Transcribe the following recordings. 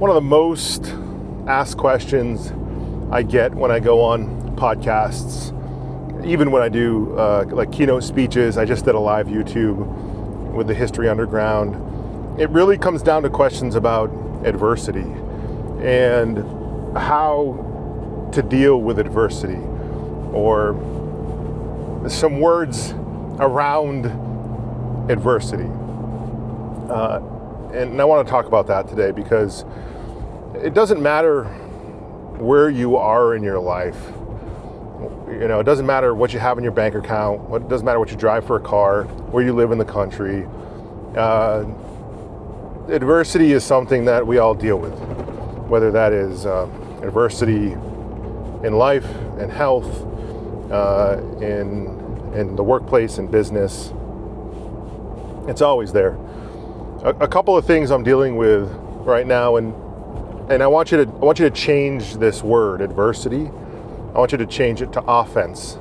One of the most asked questions I get when I go on podcasts, even when I do like keynote speeches. I just did a live YouTube with the History Underground. It really comes down to questions about adversity and how to deal with adversity, or some words around adversity. And I want to talk about that today, because it doesn't matter where you are in your life. You know, it doesn't matter what you have in your bank account. It doesn't matter what you drive for a car, where you live in the country. Adversity is something that we all deal with, whether that is adversity in life, in health, in the workplace, in business. It's always there. A couple of things I'm dealing with right now, and I want you to change this word, adversity. I want you to change it to offense,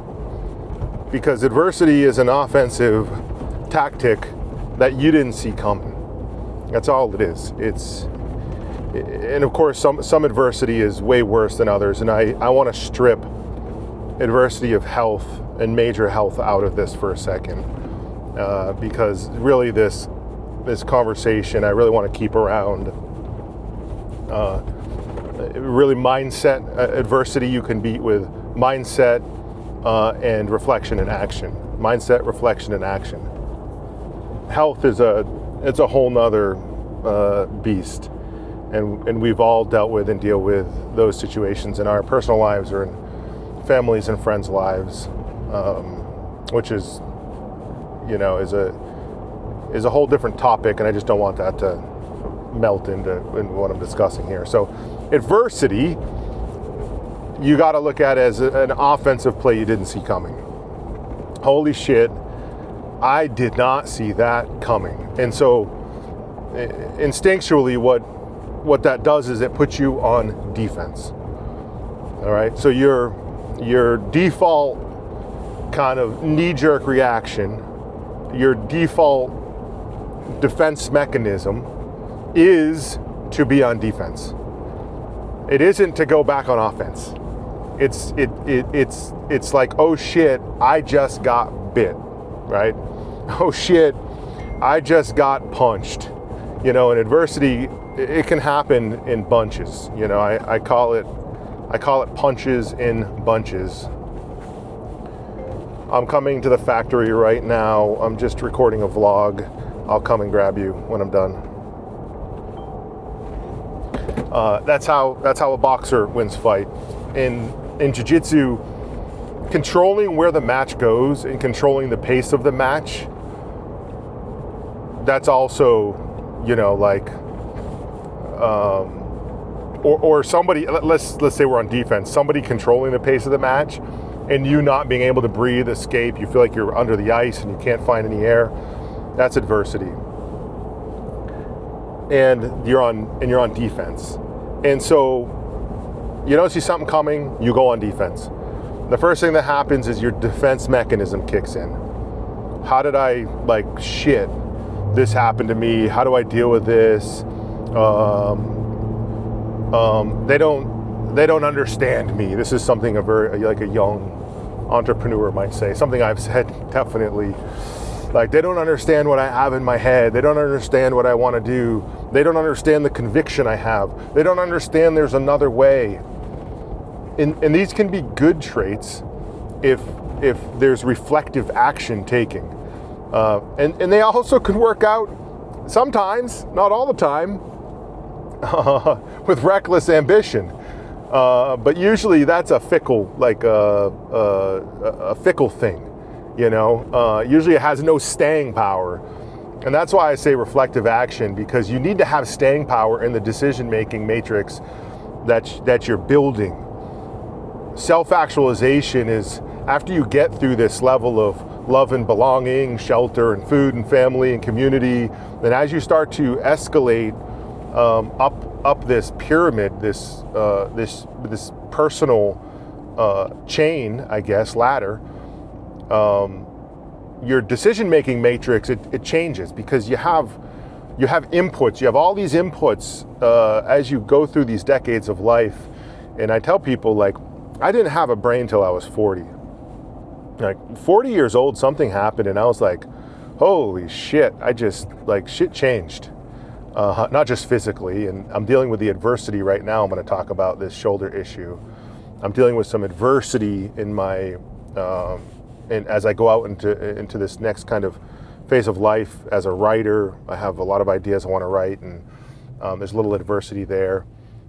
because adversity is an offensive tactic that you didn't see coming. That's all it is. And of course, some adversity is way worse than others, and I want to strip adversity of health and major health out of this for a second, because really this conversation I really want to keep around really mindset adversity you can beat with mindset and reflection and action. Mindset, reflection, and action. Health is it's a whole nother beast, and we've all dealt with and deal with those situations in our personal lives or in families and friends' lives, which is, you know, is a whole different topic, and I just don't want that to melt into what I'm discussing here. So adversity, you got to look at as an offensive play you didn't see coming. Holy shit, I did not see that coming. And so instinctually what that does is it puts you on defense. All right, so your default kind of knee-jerk reaction, your default defense mechanism is to be on defense. It isn't to go back on offense. It's like, oh shit, I just got bit, right? Oh shit, I just got punched. You know, in adversity, it can happen in bunches. You know, I call it punches in bunches. I'm coming to the factory right now. I'm just recording a vlog. I'll come and grab you when I'm done. That's how a boxer wins fight. In jiu-jitsu, controlling where the match goes and controlling the pace of the match, that's also, you know, like, or somebody, let's say we're on defense, somebody controlling the pace of the match and you not being able to breathe, escape, you feel like you're under the ice and you can't find any air. That's adversity. And you're on defense. And so you don't see something coming, you go on defense. The first thing that happens is your defense mechanism kicks in. How did I, like, shit, this happened to me? How do I deal with this? They don't understand me. This is something a young entrepreneur might say. Something I've said definitely. Like, they don't understand what I have in my head. They don't understand what I want to do. They don't understand the conviction I have. They don't understand there's another way. And these can be good traits if there's reflective action taking. And they also can work out sometimes, not all the time, with reckless ambition. But usually that's a fickle, like a fickle thing. You know, usually it has no staying power. And that's why I say reflective action, because you need to have staying power in the decision-making matrix that you're building. Self-actualization is after you get through this level of love and belonging, shelter and food and family and community, then as you start to escalate up this pyramid, this personal chain, I guess, ladder, your decision-making matrix, it changes, because you have you have inputs. You have all these inputs as you go through these decades of life. And I tell people, like, I didn't have a brain till I was 40. Like 40 years old, something happened and I was like, holy shit, shit changed. Not just physically, and I'm dealing with the adversity right now. I'm going to talk about this shoulder issue. I'm dealing with some adversity in my, and as I go out into this next kind of phase of life as a writer, I have a lot of ideas I want to write, and there's a little adversity there.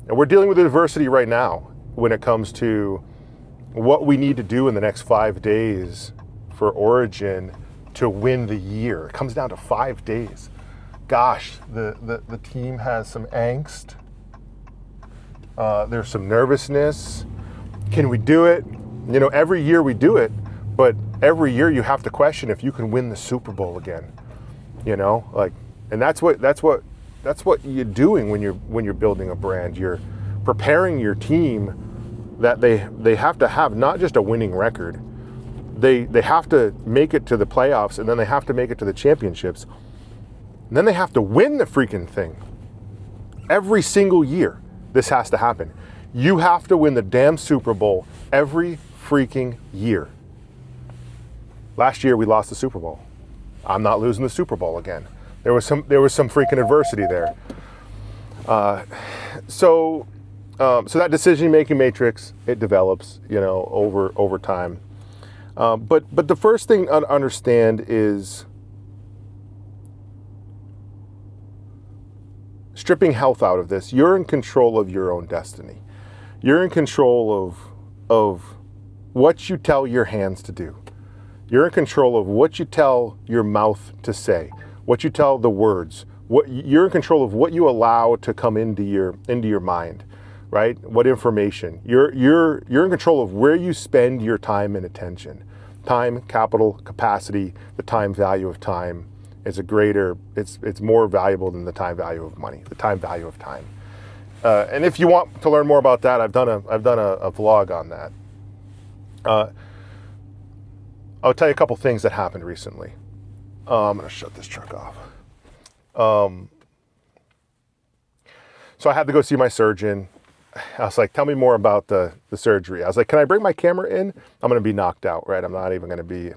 And we're dealing with adversity right now when it comes to what we need to do in the next 5 days for Origin to win the year. It comes down to 5 days. Gosh, the team has some angst. There's some nervousness. Can we do it? You know, every year we do it, but every year you have to question if you can win the Super Bowl again. You know, like, and that's what you're doing when you're building a brand. You're preparing your team that they have to have not just a winning record. They have to make it to the playoffs, and then they have to make it to the championships. And then they have to win the freaking thing. Every single year, this has to happen. You have to win the damn Super Bowl every freaking year. Last year, we lost the Super Bowl. I'm not losing the Super Bowl again. There was some freaking adversity there. So that decision-making matrix, it develops, you know, over time. But the first thing to understand is stripping health out of this. You're in control of your own destiny. You're in control of what you tell your hands to do. You're in control of what you tell your mouth to say, what you tell the words. You're in control of what you allow to come into your mind, right? What information. You're in control of where you spend your time and attention. Time, capital, capacity, the time value of time is it's more valuable than the time value of money, the time value of time. And if you want to learn more about that, I've done a vlog on that. I'll tell you a couple things that happened recently. I'm going to shut this truck off. So I had to go see my surgeon. I was like, tell me more about the surgery. I was like, can I bring my camera in? I'm going to be knocked out, right? I'm not even going to be,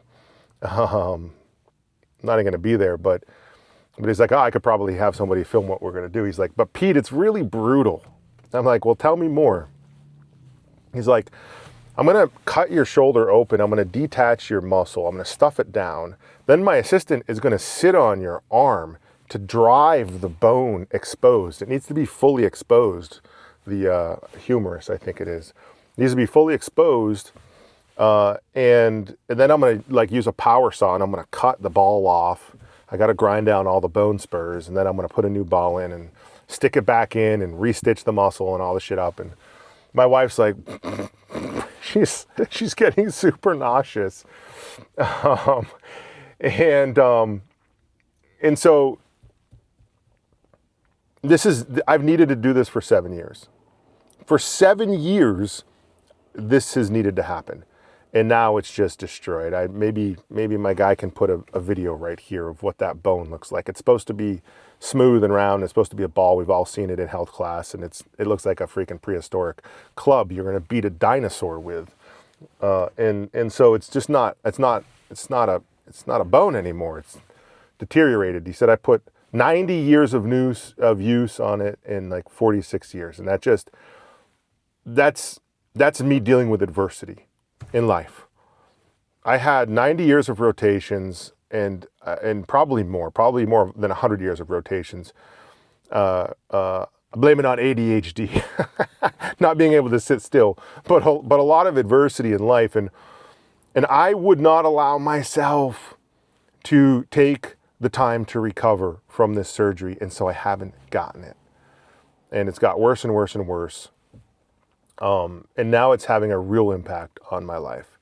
not even going to be there. But he's like, oh, I could probably have somebody film what we're going to do. He's like, but Pete, it's really brutal. I'm like, well, tell me more. He's like, I'm going to cut your shoulder open. I'm going to detach your muscle. I'm going to stuff it down. Then my assistant is going to sit on your arm to drive the bone exposed. It needs to be fully exposed. The humerus, I think it is, needs to be fully exposed. And then I'm going to use a power saw and I'm going to cut the ball off. I got to grind down all the bone spurs, and then I'm going to put a new ball in and stick it back in and restitch the muscle and all the shit up. And my wife's like, she's getting super nauseous. And so I've needed to do this for 7 years. For 7 years, this has needed to happen. And now it's just destroyed. Maybe my guy can put a video right here of what that bone looks like. It's supposed to be smooth and round. It's supposed to be a ball. We've all seen it in health class, and it looks like a freaking prehistoric club you're going to beat a dinosaur with. And so it's just not a bone anymore. It's deteriorated. He said I put 90 years of use on it in like 46 years, and that's me dealing with adversity in life. I had 90 years of rotations and probably more than 100 years of rotations. Blame it on ADHD, not being able to sit still, but a lot of adversity in life, and I would not allow myself to take the time to recover from this surgery, and so I haven't gotten it, and it's got worse and worse and worse. And now it's having a real impact on my life.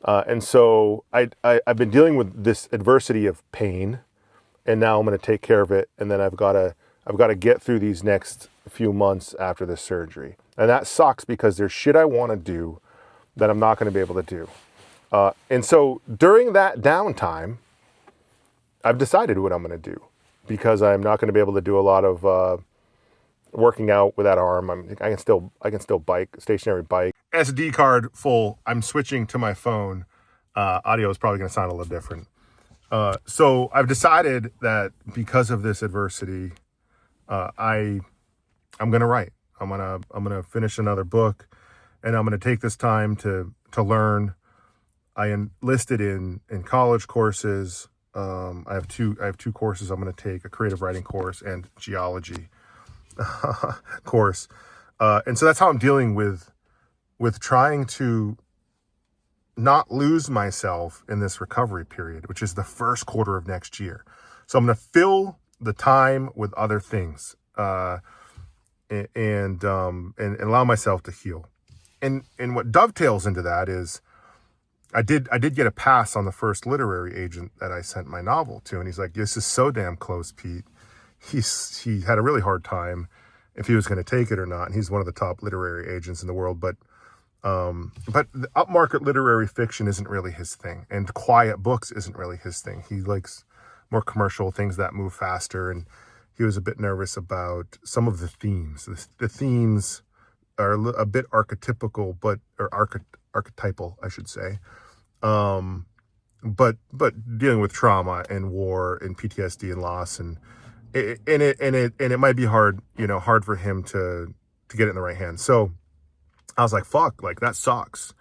And so I've been dealing with this adversity of pain, and now I'm going to take care of it. And then I've got to get through these next few months after this surgery. And that sucks because there's shit I want to do that I'm not going to be able to do. And so during that downtime, I've decided what I'm going to do because I'm not going to be able to do a lot of working out with that arm. I can still bike, stationary bike. SD card full. I'm switching to my phone. Audio is probably going to sound a little different. So I've decided that because of this adversity, I'm going to write. I'm going to finish another book, and I'm going to take this time to learn. I enlisted in college courses. I have two courses I'm going to take: a creative writing course and geology course. And so that's how I'm dealing with trying to not lose myself in this recovery period, which is the first quarter of next year. So I'm going to fill the time with other things, and allow myself to heal. And what dovetails into that is I did get a pass on the first literary agent that I sent my novel to, and he's like, "This is so damn close, Pete." He had a really hard time if he was going to take it or not. And he's one of the top literary agents in the world, but the upmarket literary fiction isn't really his thing, and quiet books isn't really his thing. He likes more commercial things that move faster, and he was a bit nervous about some of the themes. The themes are a bit archetypical, archetypal, I should say. But dealing with trauma and war and PTSD and loss, and it might be hard for him to get it in the right hands. So I was like, fuck, like that sucks.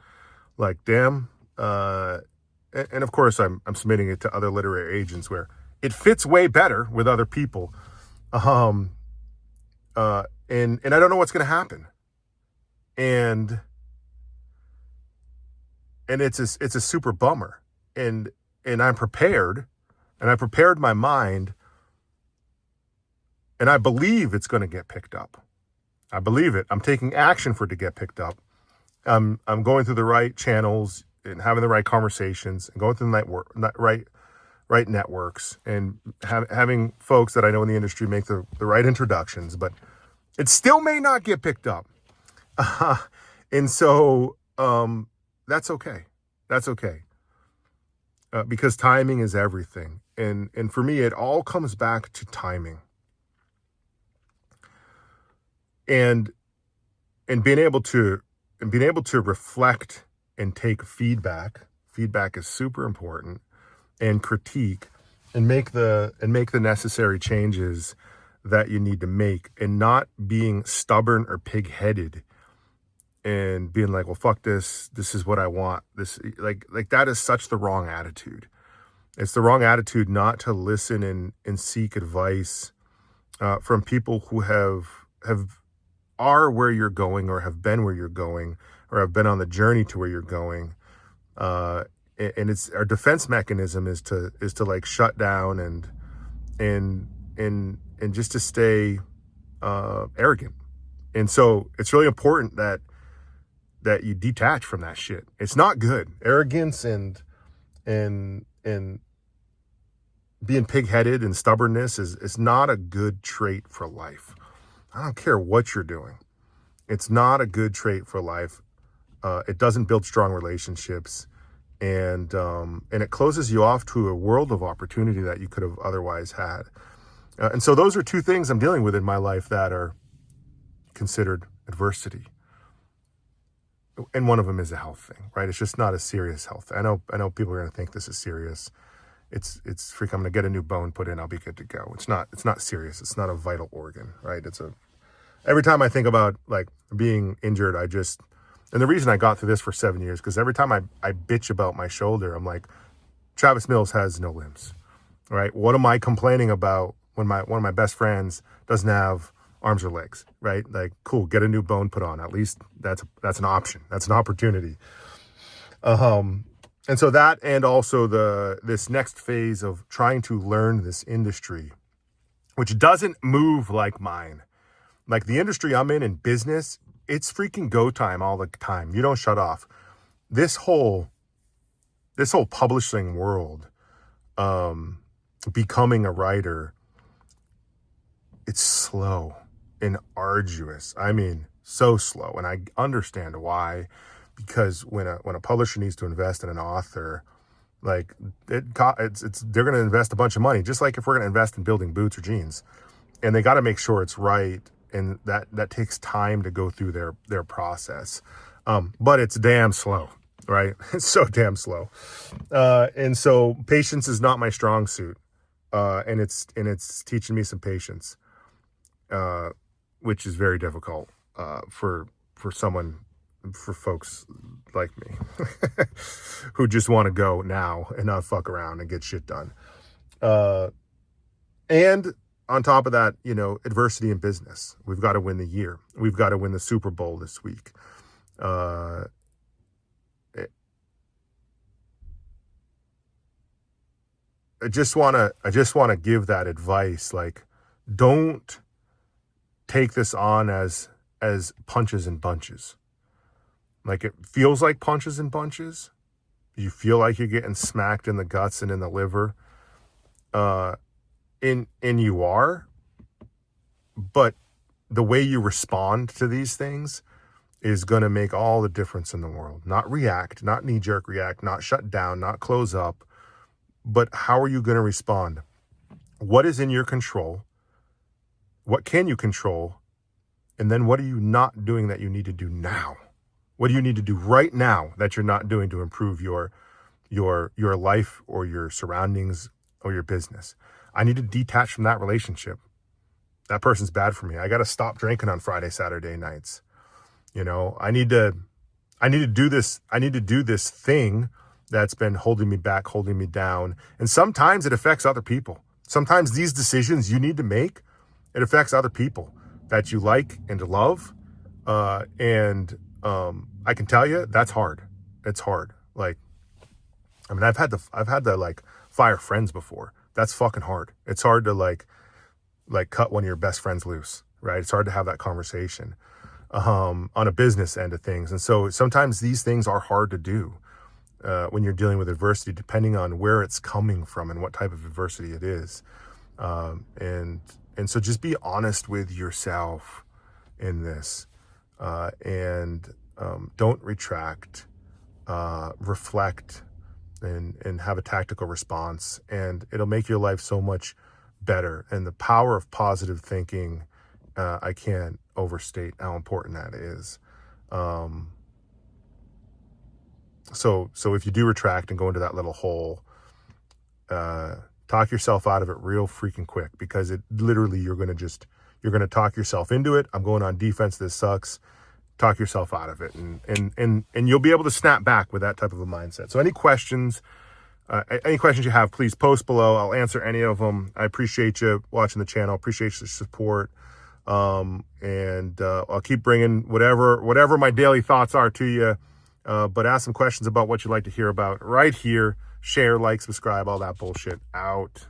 Like, damn. And of course I'm submitting it to other literary agents where it fits way better with other people. And I don't know what's going to happen. And it's a super bummer. And I'm prepared, and I prepared my mind, and I believe it's going to get picked up. I believe it. I'm taking action for it to get picked up. I'm going through the right channels and having the right conversations and going through the right networks, and having folks that I know in the industry make the right introductions, but it still may not get picked up. And so that's okay. That's okay. Because timing is everything. And for me, it all comes back to timing. And being able to reflect and take feedback. Feedback is super important, and critique, and make the necessary changes that you need to make, and not being stubborn or pig-headed and being like, well, fuck this is what I want. This, like that is such the wrong attitude. It's the wrong attitude not to listen and seek advice from people who are where you're going, or have been where you're going, or have been on the journey to where you're going. And it's our defense mechanism is to like shut down and just to stay arrogant. And so it's really important that you detach from that shit. It's not good. Arrogance and being pig-headed and stubbornness is not a good trait for life. I don't care what you're doing. It's not a good trait for life. It doesn't build strong relationships, and it closes you off to a world of opportunity that you could have otherwise had. And so those are two things I'm dealing with in my life that are considered adversity. And one of them is a health thing, right? It's just not a serious health. I know people are going to think this is serious. It's freak. I'm going to get a new bone put in. I'll be good to go. It's not serious. It's not a vital organ, right? Every time I think about like being injured, and the reason I got through this for 7 years, because every time I bitch about my shoulder, I'm like, Travis Mills has no limbs, right? What am I complaining about when one of my best friends doesn't have arms or legs, right? Like, cool, get a new bone put on. At least that's an option. That's an opportunity. And so that, and also this next phase of trying to learn this industry, which doesn't move like mine. Like the industry I'm in business, it's freaking go time all the time. You don't shut off. This whole publishing world, becoming a writer, it's slow and arduous. I mean, so slow. And I understand why, because when a publisher needs to invest in an author, Like it's they're going to invest a bunch of money, just like if we're going to invest in building boots or jeans, and they got to make sure it's right, and that takes time to go through their process. But it's damn slow, right? It's so damn slow, and so patience is not my strong suit, and it's teaching me some patience, which is very difficult for someone, for folks like me who just want to go now and not fuck around and get shit done. And on top of that, adversity in business. We've got to win the year. We've got to win the Super Bowl this week. I just want to give that advice. Like, don't take this on as punches and bunches. Like, it feels like punches and bunches. You feel like you're getting smacked in the guts and in the liver. And you are. But the way you respond to these things is going to make all the difference in the world. Not react, not knee-jerk react, not shut down, not close up. But how are you going to respond? What is in your control? What can you control? And then what are you not doing that you need to do now? What do you need to do right now that you're not doing to improve your life or your surroundings or your business? I need to detach from that relationship. That person's bad for me. I got to stop drinking on Friday, Saturday nights. I need to do this. I need to do this thing that's been holding me back, holding me down. And sometimes it affects other people. Sometimes these decisions you need to make, it affects other people that you like and love. I can tell you that's hard. It's hard. Like, I mean, I've had to like fire friends before. That's fucking hard. It's hard to like cut one of your best friends loose, right? It's hard to have that conversation on a business end of things. And so sometimes these things are hard to do when you're dealing with adversity, depending on where it's coming from and what type of adversity it is. And so just be honest with yourself in this, and don't retract, reflect, and have a tactical response, and it'll make your life so much better. And the power of positive thinking, I can't overstate how important that is. So if you do retract and go into that little hole, talk yourself out of it real freaking quick, because it literally, you're going to talk yourself into it. I'm going on defense. This sucks. Talk yourself out of it. And you'll be able to snap back with that type of a mindset. So any questions you have, please post below. I'll answer any of them. I appreciate you watching the channel. Appreciate your support. And I'll keep bringing whatever my daily thoughts are to you. But ask some questions about what you'd like to hear about right here. Share, like, subscribe, all that bullshit. Out.